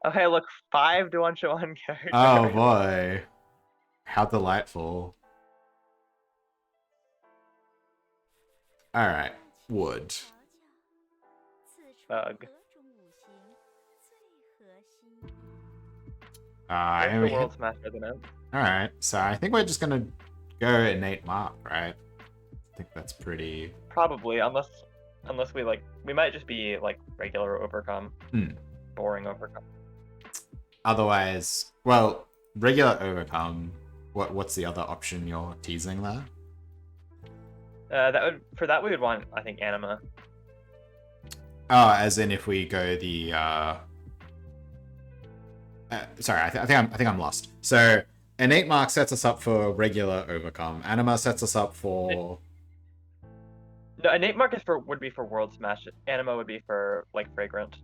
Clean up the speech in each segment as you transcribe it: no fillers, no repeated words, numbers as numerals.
Okay, look, 5 to 1 Oh character. boy. How delightful. Alright. Wood. Ugh. What's And the we hit. World Smash Resonance? Alright, so I think we're just gonna go innate mark, right? I think that's pretty. Probably, unless we might just be like regular overcome. Hmm. Boring overcome. Otherwise, well, regular overcome. What's the other option you're teasing there? For that we would want, I think, anima. Oh, as in if we go the sorry, I think I'm lost. So innate mark sets us up for regular overcome. Anima sets us up for. No, innate mark would be for World Smash. Anima would be for like fragrant.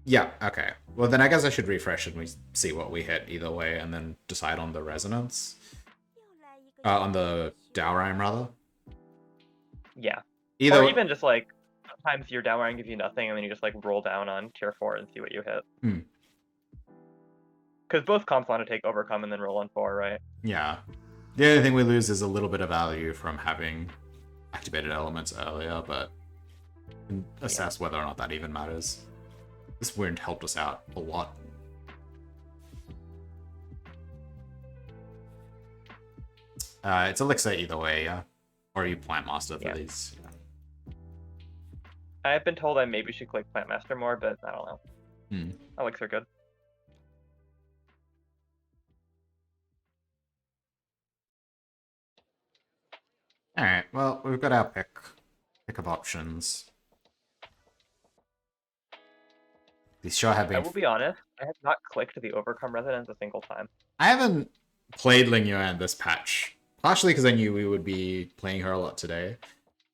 Yeah, okay. Well, then I guess I should refresh and we see what we hit either way and then decide on the resonance. On the Dalrime, rather. Yeah. Either. Or even just like sometimes your down round gives you nothing, and then you just like roll down on tier 4 and see what you hit. Hmm. Because both comps want to take overcome and then roll on 4, right? Yeah. The only thing we lose is a little bit of value from having activated elements earlier, but can assess whether or not that even matters. This wound helped us out a lot. It's elixir either way, yeah? Or are you plant master for these? Yeah. I've been told I maybe should click Plant Master more, but I don't know. Hmm. Elixir good. Alright, well, we've got our pick of options. These sure have been. I will be honest, I have not clicked the overcome resonance a single time. I haven't played Ling Yuan this patch, partially because I knew we would be playing her a lot today.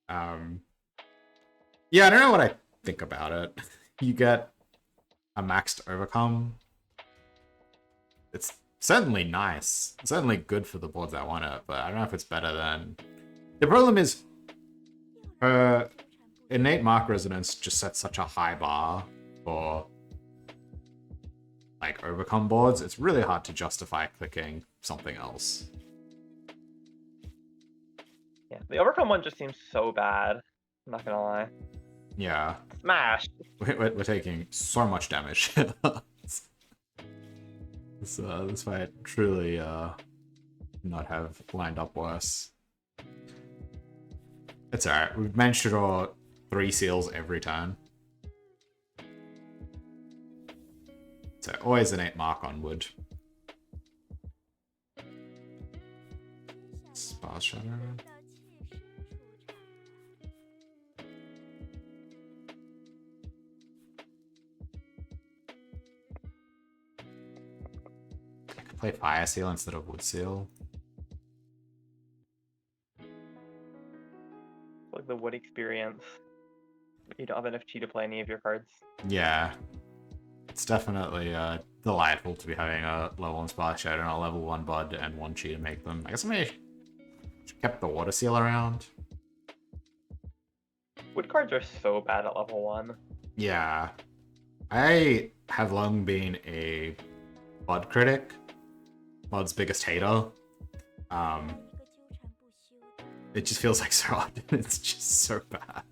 Yeah, I don't know what I think about it. You get a maxed overcome. It's certainly nice. It's certainly good for the boards that want it, but I don't know if it's better than. The problem is, her innate mark resonance just sets such a high bar for like overcome boards. It's really hard to justify clicking something else. Yeah, the overcome one just seems so bad. I'm not gonna lie. Yeah. Smash! We're taking so much damage. This fight truly not have lined up worse. It's alright. We've managed to draw 3 seals every turn. So always an 8 mark on wood. Sparse Shadow. I could play Fire Seal instead of Wood Seal. Like the wood experience. You don't have enough chi to play any of your cards. Yeah. It's definitely delightful to be having a level 1 Sparse Shadow and a level 1 Bud and 1 chi to make them. I guess I may have kept the Water Seal around. Wood cards are so bad at level 1. Yeah. I have long been a Bud critic. Bud's biggest hater. It just feels like so often it's just so bad.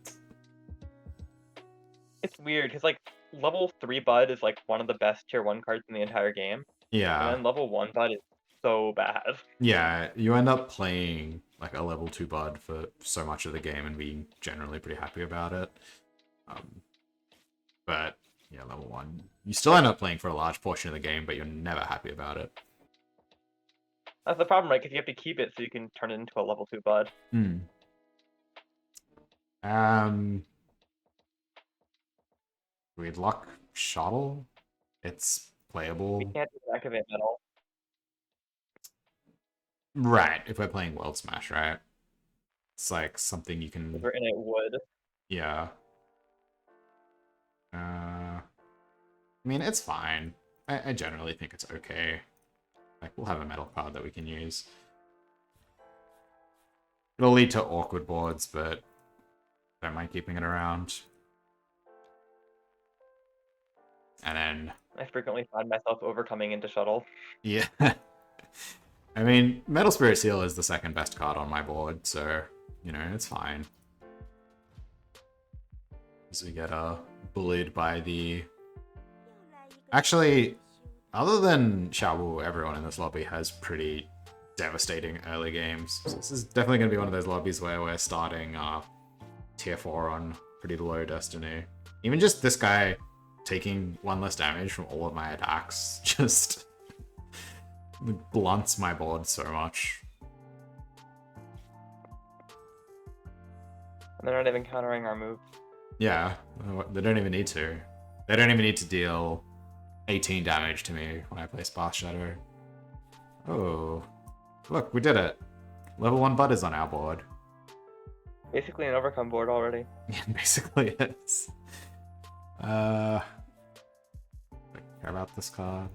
It's weird, because like level 3 Bud is like one of the best tier 1 cards in the entire game. Yeah. And then level 1 Bud is so bad. Yeah, you end up playing like a level 2 Bud for so much of the game and being generally pretty happy about it. But yeah, level 1. You still end up playing for a large portion of the game, but you're never happy about it. That's the problem, right? Because you have to keep it so you can turn it into a level 2 Bud. We'd luck Shuttle. It's playable. We can't deactivate metal. Right, if we're playing World Smash, right? It's like something you can. We're in it wood. Yeah. I mean, it's fine. I generally think it's okay. Like, we'll have a metal card that we can use. It'll lead to awkward boards, but I don't mind keeping it around. And then, I frequently find myself overcoming into shuttle. yeah. I mean, Metal Spirit Seal is the second best card on my board, so, you know, it's fine. As we get bullied by the... Actually, other than Xiaowu, everyone in this lobby has pretty devastating early games. So this is definitely going to be one of those lobbies where we're starting tier 4 on pretty low destiny. Even just this guy taking 1 less damage from all of my attacks just blunts my board so much. And they're not even countering our move. Yeah, they don't even need to. They don't even need to deal 18 damage to me when I play Spark Shadow. Oh, look, we did it. Level 1 Bud is on our board. Basically an overcome board already. Yeah, basically it is. Care about this card?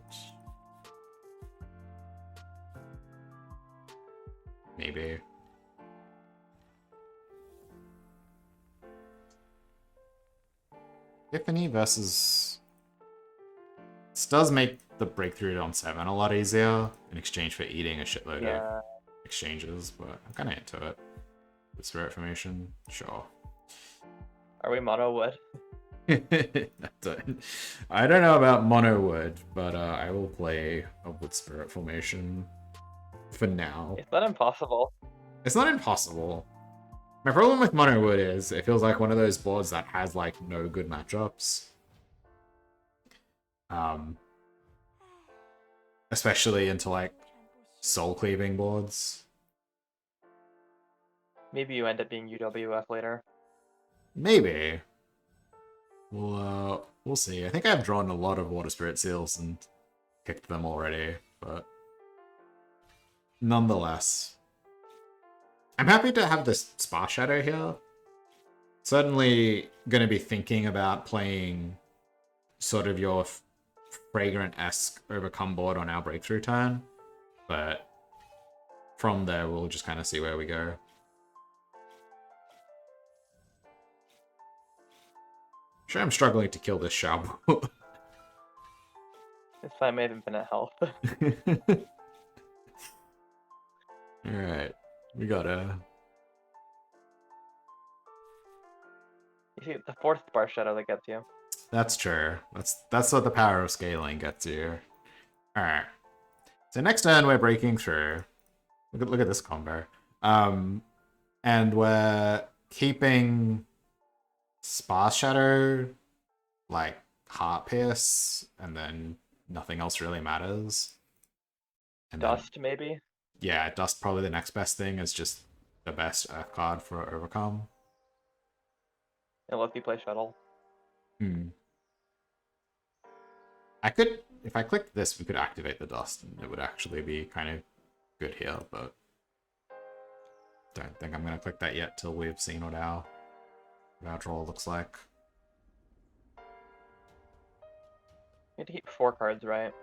Maybe. Tiffany versus... This does make the breakthrough on 7 a lot easier in exchange for eating a shitload of exchanges, but I'm kind of into it. The Spirit Formation, sure. Are we mono wood? I don't know about mono wood, but I will play a wood Spirit Formation for now. It's not impossible. It's not impossible. My problem with mono wood is it feels like one of those boards that has like no good matchups. Especially into like soul cleaving boards. Maybe you end up being UWF later. Maybe. We'll see. I think I've drawn a lot of Water Spirit Seals and kicked them already, but nonetheless. I'm happy to have this Spark Shadow here. Certainly gonna be thinking about playing sort of your Fragrant-esque overcome board on our breakthrough turn, but from there we'll just kind of see where we go. Sure, I'm struggling to kill this Xiaobu. This time I have infinite health. Alright, we gotta... You see, the 4th Spark Shadow that gets you. That's true. That's what the power of scaling gets you. Alright. So next turn we're breaking through. Look at this combo. And we're keeping Spark Shadow, like Heart Pierce, and then nothing else really matters. And Dust, maybe? Yeah, Dust probably the next best thing is just the best Earth card for Overcome. Unless you play Shuttle. I could, if I clicked this, we could activate the Dust, and it would actually be kind of good here, but don't think I'm going to click that yet till we've seen what our draw looks like. You have to keep 4 cards, right?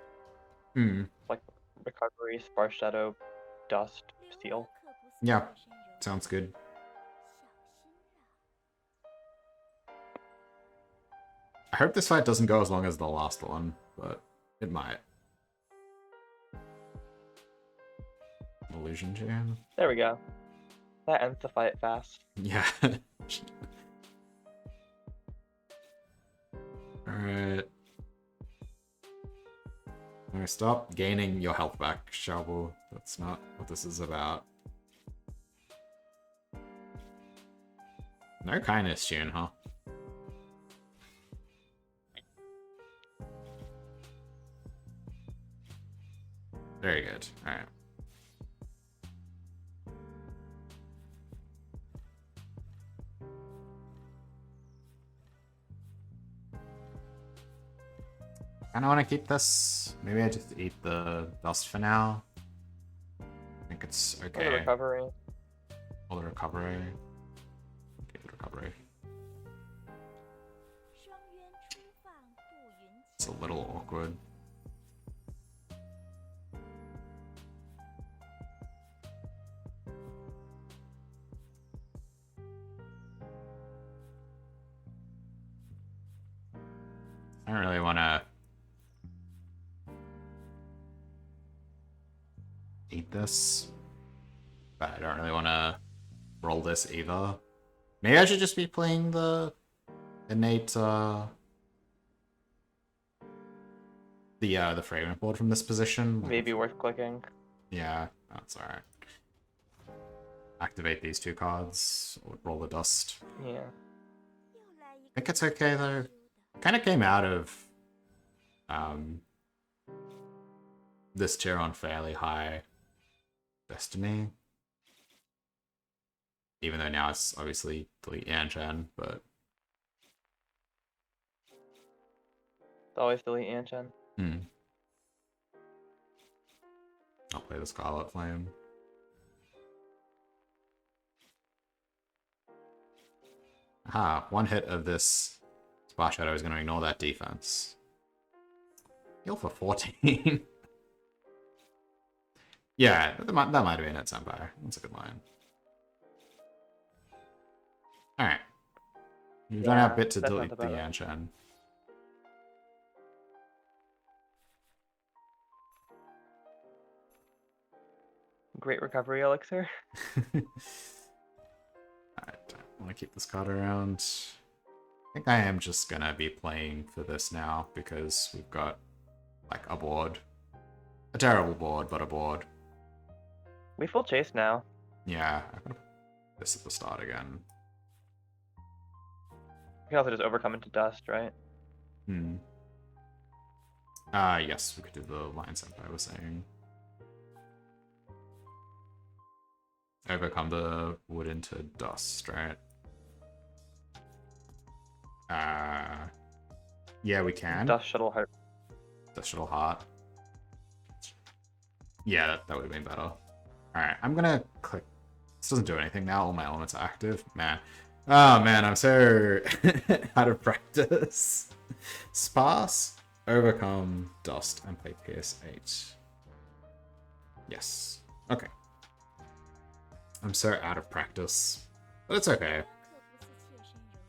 Like Recovery, Spark Shadow, Dust, Seal. Yeah, sounds good. I hope this fight doesn't go as long as the last one, but it might. Illusion Jam. There we go. That ends the fight fast. Yeah. Alright. Alright, stop gaining your health back, Xiaobu. That's not what this is about. No kindness, Xian, huh? Very good. Alright. I don't want to keep this. Maybe I just eat the dust for now. I think it's okay. Or the recovery. Or the recovery. Okay, the recovery. It's a little awkward. I don't really want to eat this. But I don't really want to roll this either. Maybe I should just be playing the innate, the fragment board from this position. Maybe worth clicking. Yeah, that's alright. Activate these 2 cards, or roll the dust. Yeah. I think it's okay though. Kind of came out of this tier on fairly high destiny. Even though now it's obviously delete Yanchan, but... It's always delete Yanchan. I'll play the Scarlet Flame. Aha, 1 hit of this Splash Shadow is going to ignore that defense. Heal for 14. Yeah, that might have been it, Senpai. That's a good line. Alright. You've done our bit to delete the Yanchan. Great recovery elixir. Alright, I want to keep this card around. I think I am just gonna be playing for this now because we've got like a board. A terrible board, but a board. We full chase now. Yeah, I'm gonna put this at the start again. We can also just overcome into dust, right? Yes, we could do the line Senpai was saying. Overcome the wood into dust, right? Yeah, we can. Dust shuttle heart. Dust shuttle heart. Yeah, that would have been better. Alright, I'm gonna click. This doesn't do anything now. All my elements are active. Man. Oh man, I'm so out of practice. Sparse, overcome, dust, and play PS8. Yes. Okay. I'm so out of practice. But it's okay.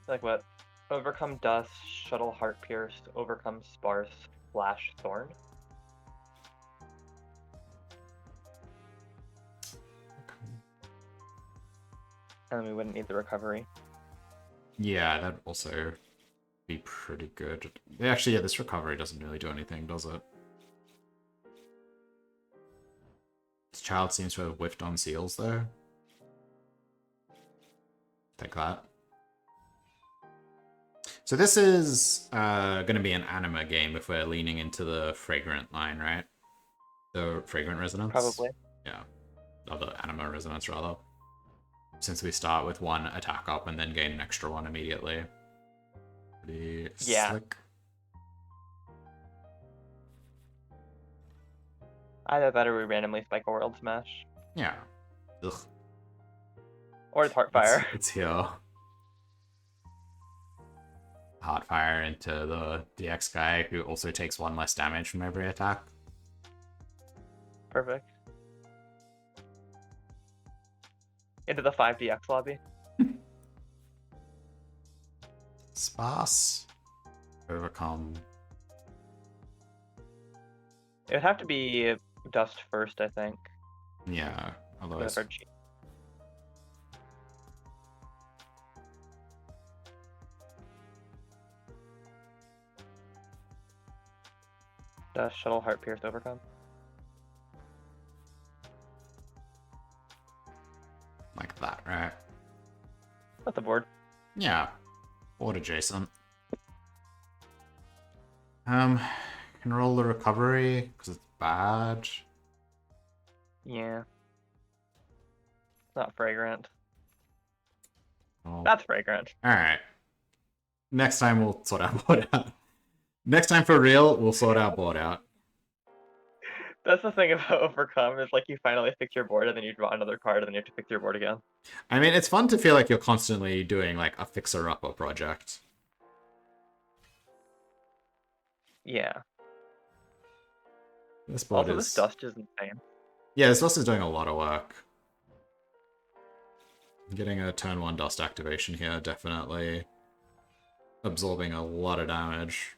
Like what? Overcome dust, shuttle heart pierced, overcome sparse, flash thorn. And then we wouldn't need the recovery. Yeah, that'd also be pretty good. Actually, yeah, this recovery doesn't really do anything, does it? This child seems to have whiffed on seals, though. Take that. So this is going to be an anima game if we're leaning into the fragrant line, right? The fragrant resonance? Probably. Yeah. Or the anima resonance, rather. Since we start with 1 attack up and then gain an extra 1 immediately. Pretty slick. Either that or we randomly spike a world smash. Yeah. Ugh. Or it's Heartfire. It's here. Heartfire into the DX guy who also takes 1 less damage from every attack. Perfect. Into the 5DX lobby. Sparse. Overcome. It would have to be dust first, I think. Yeah, otherwise... Dust, shuttle, heart pierced, overcome. Like that, right? That's the board. Yeah. Board adjacent. Can roll the recovery, because it's bad. Yeah. It's not fragrant. Oh. That's fragrant. Alright. Next time we'll sort our board out. Next time for real, we'll sort our board out. That's the thing about Overcome, is like you finally fix your board and then you draw another card and then you have to fix your board again. I mean, it's fun to feel like you're constantly doing like a fixer-upper project. Yeah. This board also, this dust is insane. Yeah, this dust is doing a lot of work. Getting a turn 1 dust activation here, definitely. Absorbing a lot of damage.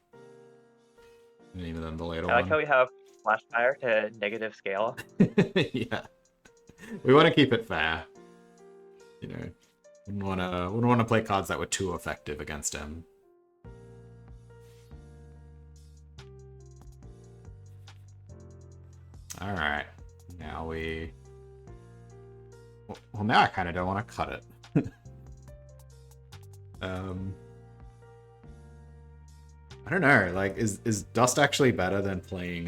And even then the later one. I like how we have flash fire to negative scale. Yeah. We want to keep it fair. You know, wouldn't want to play cards that were too effective against him. All right, now we. Well, now I kind of don't want to cut it. I don't know. Like, is Dust actually better than playing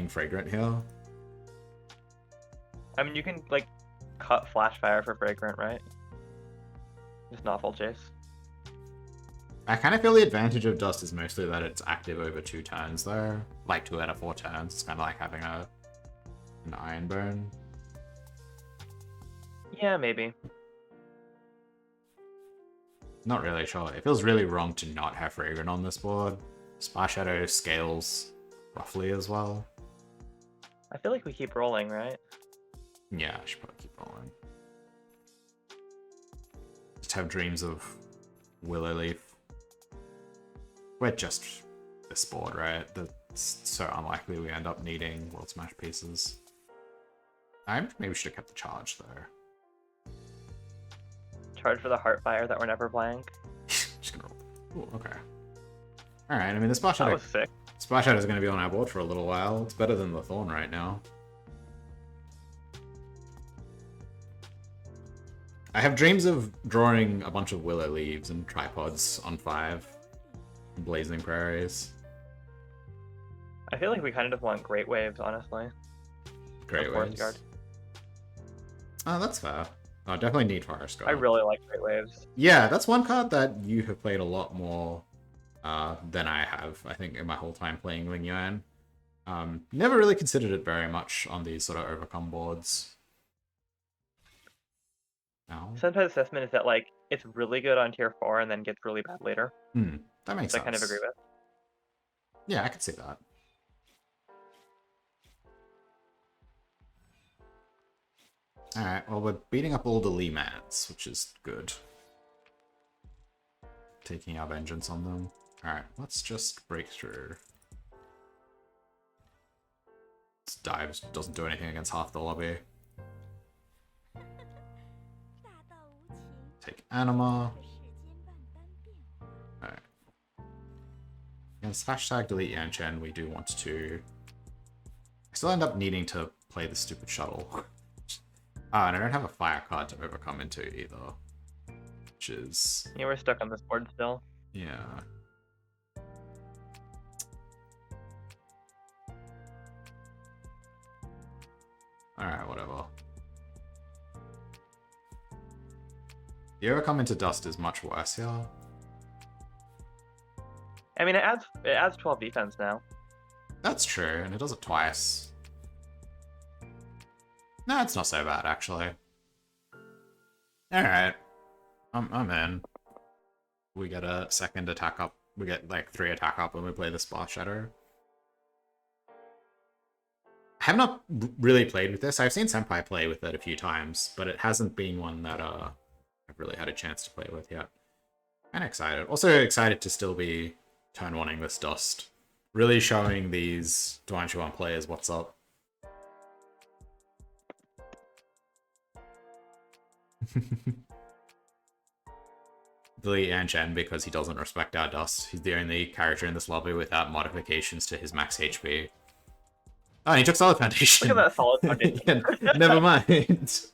Fragrant here? I mean, you can like cut flash fire for Fragrant, right? Just not full chase. I kind of feel the advantage of Dust is mostly that it's active over 2 turns, though. Like 2 out of 4 turns. It's kind of like having an Iron Burn. Yeah, maybe. Not really sure. It feels really wrong to not have Fragrant on this board. Spar Shadow scales roughly as well. I feel like we keep rolling, right? Yeah, I should probably keep rolling. Just have dreams of Willow Leaf. We're just this board, right? That's so unlikely we end up needing World Smash pieces. I maybe should have kept the charge, though. Charge for the Heartfire that we're never playing. Just gonna roll. Ooh, okay. Alright, I mean, the Splash Shadow... That was sick. Splash Shadow is going to be on our board for a little while. It's better than the Thorn right now. I have dreams of drawing a bunch of Willow Leaves and Tripods on 5. Blazing Prairies. I feel like we kind of just want Great Waves, honestly. Great Waves. Guard. Oh, that's fair. Oh, definitely need Forest Guard. I really like Great Waves. Yeah, that's one card that you have played a lot more than I have, I think, in my whole time playing Ling Yuan. Never really considered it very much on these sort of overcome boards. No. Sometimes assessment is that like it's really good on tier 4 and then gets really bad later. That makes sense. I kind of agree with. Yeah, I could see that. Alright, well, we're beating up all the Lee Mans, which is good. Taking our vengeance on them. Alright, let's just break through. This dive doesn't do anything against half the lobby. Take Anima. Alright. Against hashtag delete Yanchen, we do want to... I still end up needing to play the stupid shuttle. And I don't have a fire card to overcome into either. Which is... Yeah, we're stuck on this board still. Yeah. Alright, whatever. The overcome into Dust is much worse here. I mean, it adds 12 defense now. That's true, and it does it twice. No, it's not so bad, actually. Alright. I'm in. We get a second attack up. We get, like, 3 attack up when we play the Splash Shadow. I have not really played with this. I've seen Senpai play with it a few times, but it hasn't been one that I've really had a chance to play with yet. And excited. Also excited to still be turn 1ing this Dust. Really showing these 2-1 players what's up. Delete Yanchen because he doesn't respect our Dust. He's the only character in this lobby without modifications to his max HP. Oh, and he took Solid Foundation. Look at that Solid Foundation. Yeah, never mind.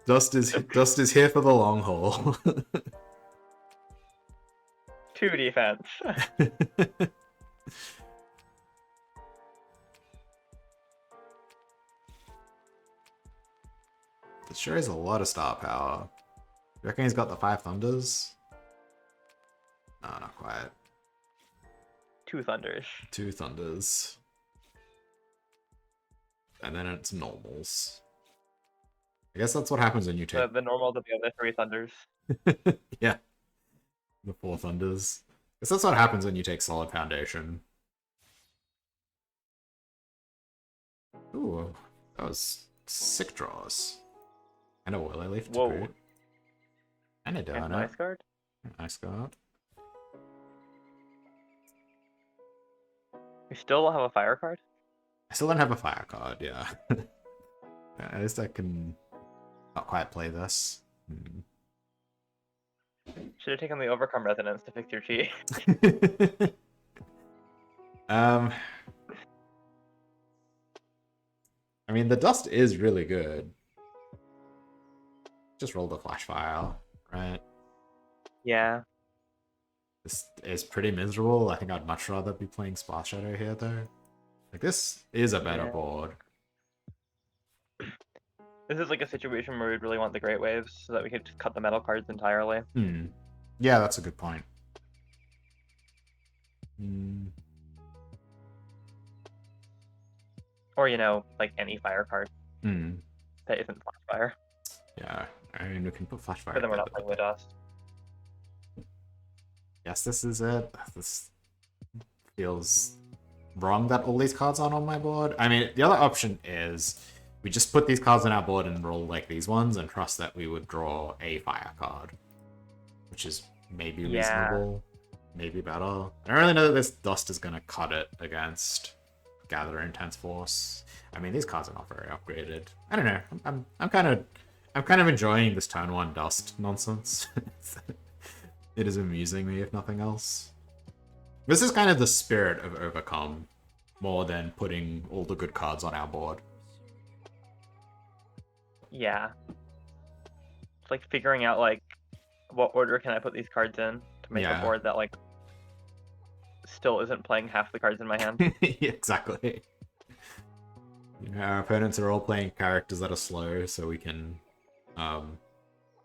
Dust is here for the long haul. 2 defense. This sure is a lot of star power. You reckon he's got the 5 Thunders? No, not quite. 2 Thunders. 2 Thunders. And then it's normals. I guess that's what happens when you take... The normals of the other 3 Thunders. Yeah. The 4 Thunders. I guess that's what happens when you take Solid Foundation. Ooh, that was sick draws. And a Willow Leaf to boot. And a donut. Nice card. Nice card. We still have a fire card? I still don't have a fire card, yeah. At least I can not quite play this. Should have taken the Overcome Resonance to fix your chi. I mean, the dust is really good. Just roll the flash fire, right? Yeah. This is pretty miserable. I think I'd much rather be playing Splash Shadow here, though. Like, this is a better board. This is like a situation where we'd really want the Great Waves so that we could just cut the metal cards entirely. Yeah, that's a good point. Or, you know, like any fire card that isn't Flash Fire. Yeah, I mean, we can put Flash Fire. But then we're not playing with Dust. Yes, this is it. This feels wrong that all these cards aren't on my board. I mean, the other option is we just put these cards on our board and roll like these ones and trust that we would draw a fire card. Which is maybe reasonable, maybe better. I don't really know that this Dust is going to cut it against Gather Intense Force. I mean, these cards are not very upgraded. I don't know. I'm kind of enjoying this turn 1 Dust nonsense. It is amusing me, if nothing else. This is kind of the spirit of Overcome, more than putting all the good cards on our board. Yeah. It's like figuring out, like, what order can I put these cards in to make a board that, like, still isn't playing half the cards in my hand. Yeah, exactly. You know, our opponents are all playing characters that are slow, so we can,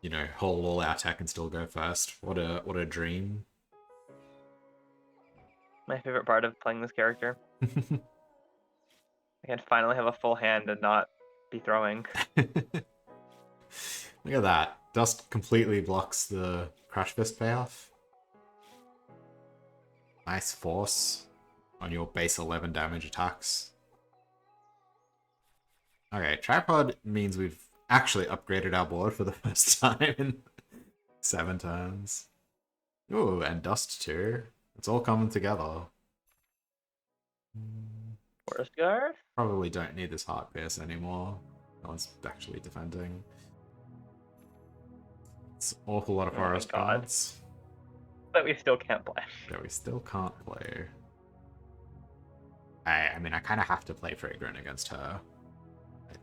you know, hold all our tech and still go first. What a dream. My favorite part of playing this character. I can finally have a full hand and not be throwing. Look at that. Dust completely blocks the Crash Fist payoff. Nice force on your base 11 damage attacks. Okay, Tripod means we've actually upgraded our board for the first time in 7 turns. Ooh, and Dust too. It's all coming together. Forest Guard? Probably don't need this Heart Pierce anymore. No one's actually defending. It's an awful lot of Forest cards. That we still can't play. That we still can't play. I mean, I kind of have to play Fragrant against her. I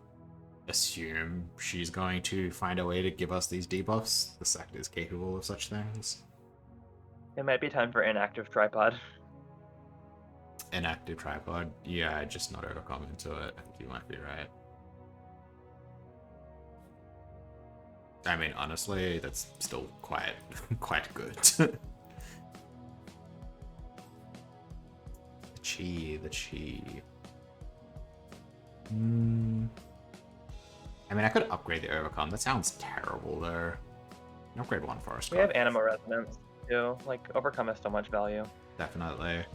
assume she's going to find a way to give us these debuffs. The sect is capable of such things. It might be time for Inactive Tripod. Inactive Tripod? Yeah, I just not Overcome into it. I think you might be right. I mean, honestly, that's still quite good. The chi. I mean, I could upgrade the Overcome. That sounds terrible, though. Upgrade 1 Forest We have Anima Resonance, too. Like, Overcome has so much value. Definitely. I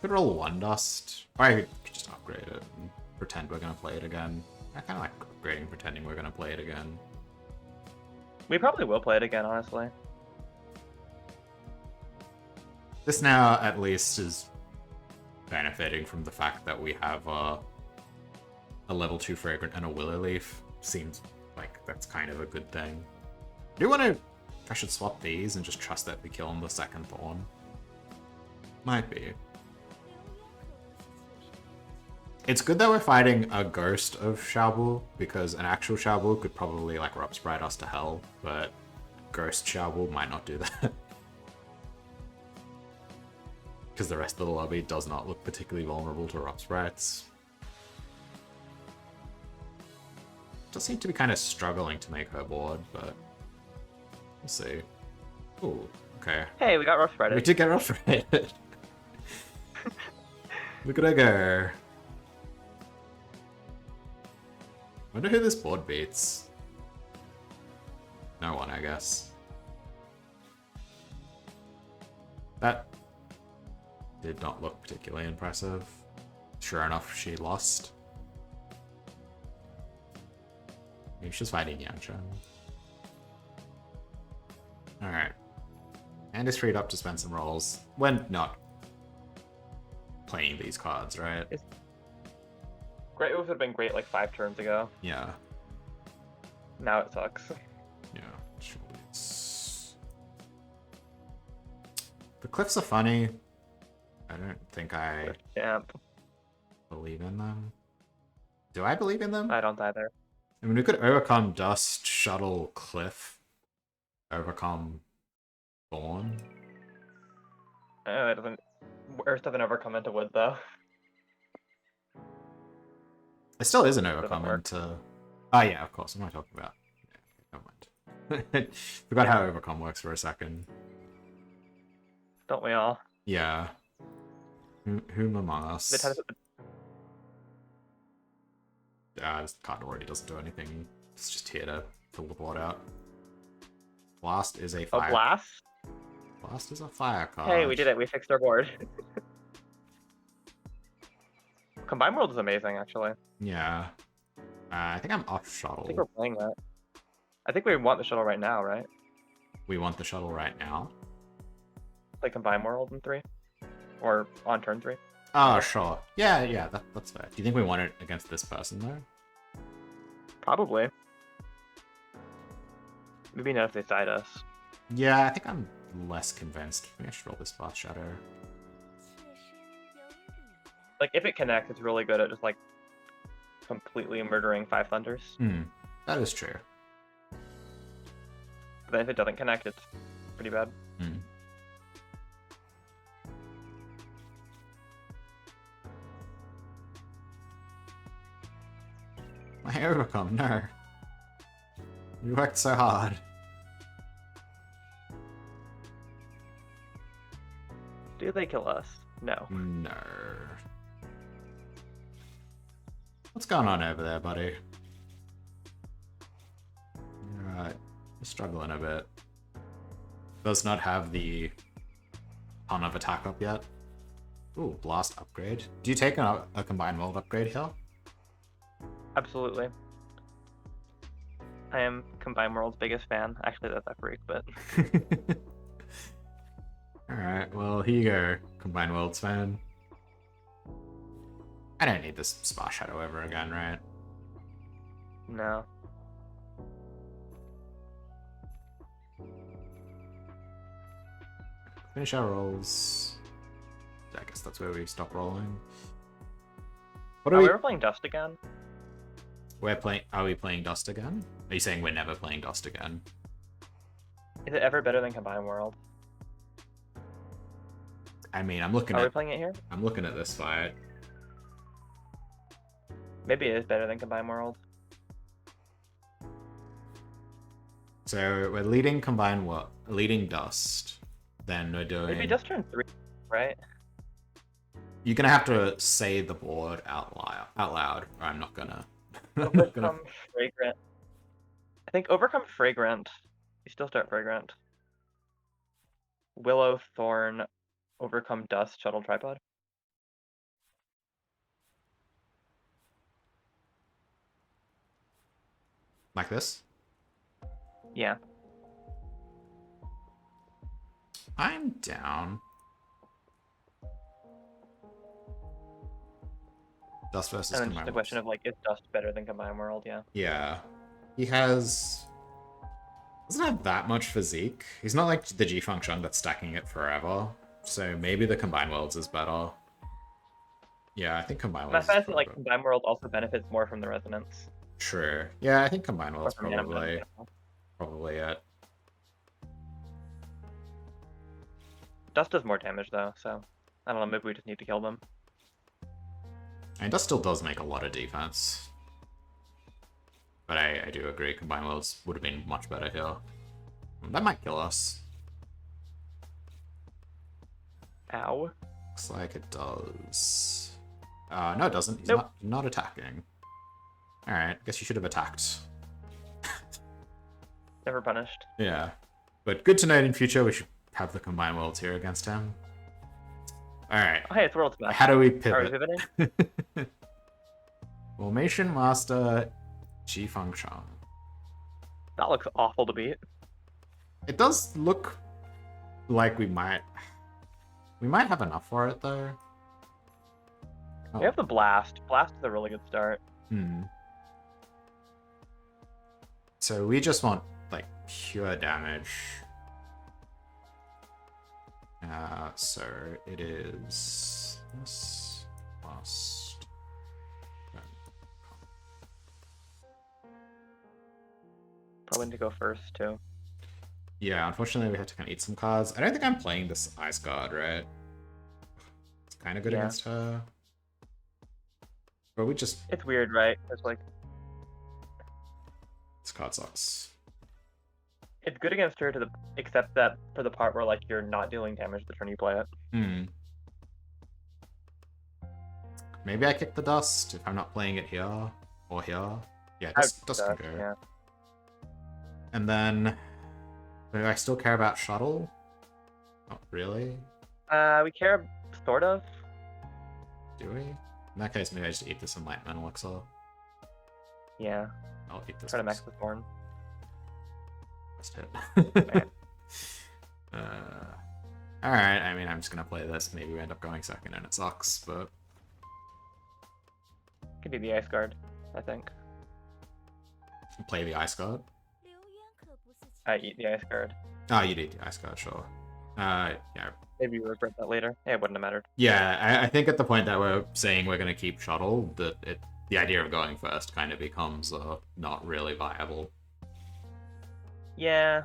could roll 1 Dust. Or I could just upgrade it and pretend we're going to play it again. I kind of like upgrading, pretending we're going to play it again. We probably will play it again, honestly. This now, at least, is benefiting from the fact that we have a level 2 Fragrant and a Willow Leaf. Seems like that's kind of a good thing. I do want to... I should swap these and just trust that we kill on the second Thorn. Might be. It's good that we're fighting a ghost of Xiaobu, because an actual Xiaobu could probably, like, Rob Sprite us to hell, but ghost Xiaobu might not do that. Because the rest of the lobby does not look particularly vulnerable to Rob Sprites. Does seem to be kind of struggling to make her board, but we'll see. Ooh, okay. Hey, we got Rob Sprite. We did get Rob Sprite. Look at her go. Wonder who this board beats. No one, I guess. That did not look particularly impressive. Sure enough, she lost. Maybe she's fighting Yanshan. Alright. And is freed up to spend some rolls when not playing these cards, right? Great moves would have been great like 5 turns ago. Yeah. Now it sucks. Yeah. The cliffs are funny. I don't think I Champ. believe in them. Do I believe in them? I don't either. I mean, we could overcome Dust, Shuttle, Cliff, overcome Thorn. It doesn't. Earth doesn't overcome into wood though. It still is an overcome work. into. Oh yeah, of course. What am I talking about? Yeah, never mind. Forgot how overcome works for a second. Don't we all? Yeah. Whom among us? This card already doesn't do anything. It's just here to fill the board out. Blast is a fire. Oh, blast? Blast is a fire card. Hey, we did it. We fixed our board. Combine World is amazing, actually. Yeah. I think I'm off shuttle. I think we're playing that. I think we want the shuttle right now, right? We want the shuttle right now? Like Combine World in 3? Or on turn 3? Oh, sure. Yeah, that's fair. Do you think we want it against this person, though? Probably. Maybe not if they side us. Yeah, I think I'm less convinced. Maybe I should roll this Fast Shadow. Like, if it connects, it's really good at just, like, completely murdering 5 Thunders. That is true. But then if it doesn't connect, it's pretty bad. My overcome, no. You worked so hard. Do they kill us? No. No. What's going on over there, buddy? Alright. You're struggling a bit. Does not have the ton of attack up yet. Ooh, blast upgrade. Do you take a combined world upgrade here? Absolutely. I am Combine World's biggest fan. Actually, that's a freak, but... Alright, well, here you go, Combine Worlds fan. I don't need this Spa Shadow ever again, right? No. Finish our rolls. I guess that's where we stop rolling. What are we were playing Dust again? Are we playing Dust again? Are you saying we're never playing Dust again? Is it ever better than Combine World? I mean, I'm looking Are we playing it here? I'm looking at this fight. Maybe it is better than Combine World. So we're leading leading Dust. Then we're doing. Maybe Dust turn 3, right? You're gonna have to say the board out loud, or I'm not gonna. Overcome Fragrant. I think Overcome Fragrant. You still start Fragrant. Willow, Thorn, Overcome Dust, Shuttle, Tripod. Like this? Yeah. I'm down. Dust versus And then Combine just the question of, like, is Dust better than Combine World? Yeah. Yeah. He doesn't have that much physique. He's not like the G-Function that's stacking it forever. So maybe the Combine Worlds is better. Yeah, I think Combine Worlds. My fantasy, like, Combine World also benefits more from the resonance. True. Yeah, I think Combine Worlds probably it. Dust does more damage though, so I don't know, maybe we just need to kill them. And Dust still does make a lot of defense. But I do agree, Combine Worlds would have been much better here. That might kill us. Ow. Looks like it does. No, it doesn't. He's not attacking. Alright, guess you should have attacked. Never punished. Yeah. But good to know in future we should have the Combined Worlds here against him. Alright. Oh, hey, it's World Smash. How do we pivot? Are we pivoting? Formation Master G-Function. That looks awful to beat. It does look like we might have enough for it though. Oh. We have the blast. Blast is a really good start. So we just want like pure damage. So it is this plus. Probably need to go first too. Yeah, unfortunately we have to kind of eat some cards. I don't think I'm playing this Ice Guard, right? It's kind of good against her. But we just... It's weird, right? It's like... This card sucks. It's good against her except that for the part where like you're not dealing damage the turn you play it. Maybe I kick the dust if I'm not playing it here or here. Yeah, dust can go. Yeah. And then, do I still care about shuttle? Not really. We care sort of. Do we? In that case, maybe I just eat this Enlightenment Elixir. Yeah. I'll eat this. Try to max the thorn. Just hit. Alright, I mean, I'm just gonna play this. Maybe we end up going second and it sucks, but... Could be the Ice Guard, I think. Play the Ice Guard? I eat the Ice Guard. Oh, you'd eat the Ice Guard, sure. Yeah. Maybe you regret that later. Yeah, it wouldn't have mattered. Yeah, I think at the point that we're saying we're gonna keep shuttle, the idea of going first kind of becomes not really viable. Yeah.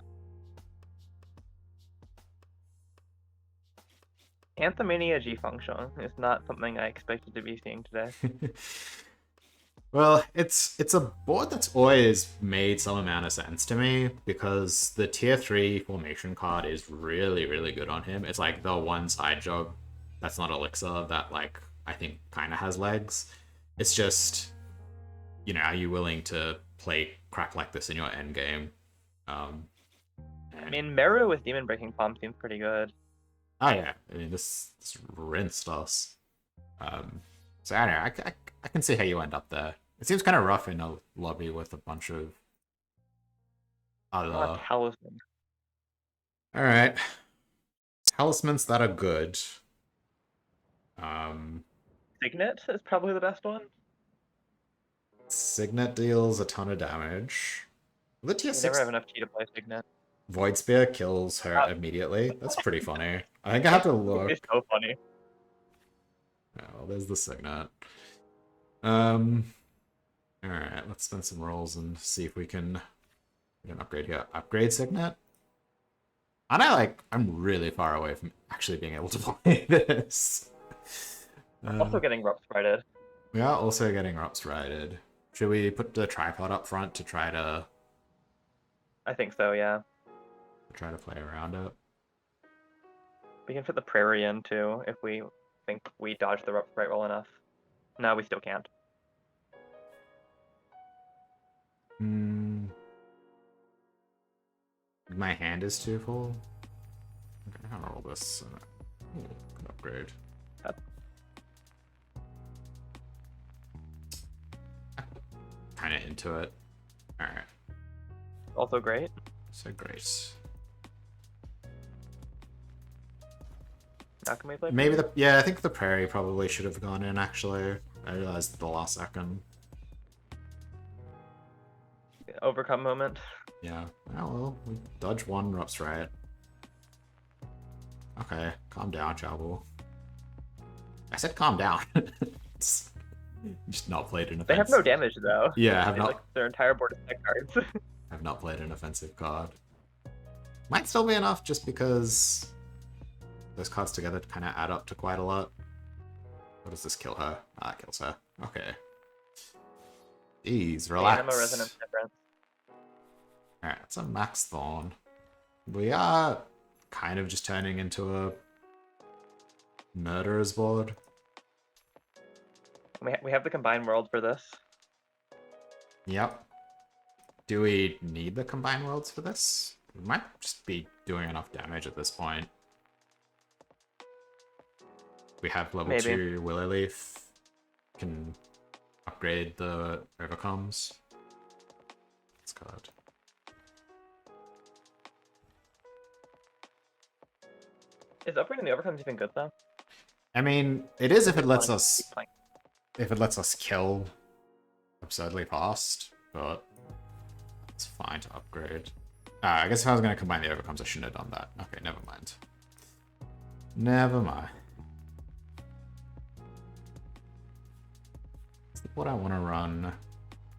Anthemania G function is not something I expected to be seeing today. Well, it's a board that's always made some amount of sense to me because the tier 3 formation card is really, really good on him. It's like the one side job that's not Elixir that like I think kind of has legs. It's just, you know, are you willing to play crap like this in your end game? I mean, Meru with Demon Breaking Palm seems pretty good. Oh yeah, I mean this rinsed us. So I don't know. I can see how you end up there. It seems kind of rough in a lobby with a bunch of other. Talisman. All right, talismans that are good. Signet is probably the best one. Signet deals a ton of damage. The tier 6 never have enough Chi to play Signet. Void Spear kills her immediately. That's pretty funny. I think I have to look. It's so funny. Oh, well, there's the Signet. Alright, let's spend some rolls and see if we can get an upgrade here. Upgrade Signet? And I'm really far away from actually being able to play this. Also getting Rups Righted. We are also getting Rups Righted. Should we put the tripod up front to try to... I think so, yeah. Try to play around it? We can fit the Prairie in, too, if we think we dodge the Rups right well enough. No, we still can't. My hand is too full. Okay, I'm gonna roll this. Ooh, good upgrade. Kind of into it. All right. Also great. So great. Now can we play? Maybe I think the Prairie probably should have gone in. Actually, I realized at the last second. Overcome moment. Yeah. Oh, well, we dodged one Rups Riot. Okay, calm down, Chabu. I said calm down. Just not played an offensive. They have no damage though. Yeah, I have not. Like, their entire board is deck cards. I've not played an offensive card. Might still be enough just because those cards together kind of add up to quite a lot. What does this kill her? Ah, it kills her. Okay. Jeez, relax. Anima Resonance Difference. Alright, it's a Max Thorn. We are kind of just turning into a murderer's board. We have the Combined World for this. Yep. Do we need the Combined Worlds for this? We might just be doing enough damage at this point. We have level 2 Willow Leaf. Can upgrade the Overcomes. That's good. Is upgrading the Overcomes even good though? I mean, it is if it lets us if it lets us kill absurdly fast, but it's fine to upgrade. I guess if I was going to combine the overcomes, I shouldn't have done that. Okay, never mind. Never mind. Is what I want to run.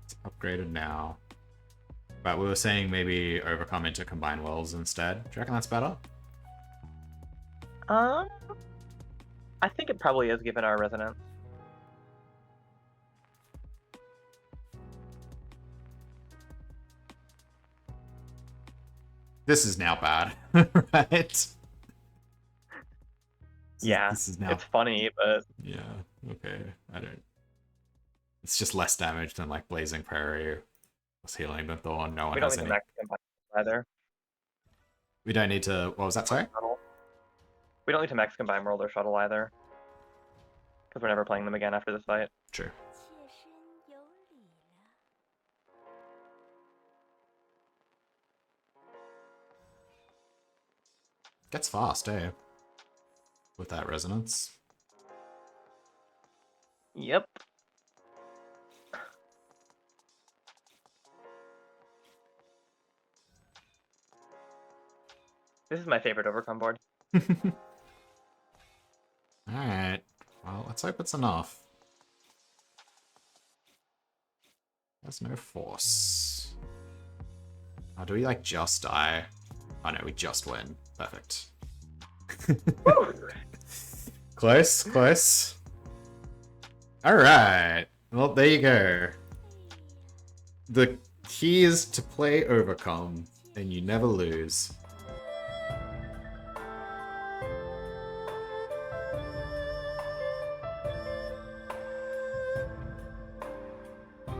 It's upgraded now. But we were saying maybe overcome into combine wills instead. Do you reckon that's better? I think it probably is given our resonance. This is now bad, right? Yeah, this is now... it's funny, but... Yeah, okay, I don't... It's just less damage than, like, Blazing Prairie was healing the Thorn. No one we don't has need any... to max combine either. We don't need to... What was that, sorry? We don't need to max combine world or shuttle either. Because we're never playing them again after this fight. True. Gets fast, eh? With that resonance. Yep. This is my favorite overcome board. Alright. Well, let's hope it's enough. There's no force. Oh, do we, like, just die? Oh, no, we just win. Perfect. Close, close. Alright. Well, there you go. The key is to play overcome, and you never lose.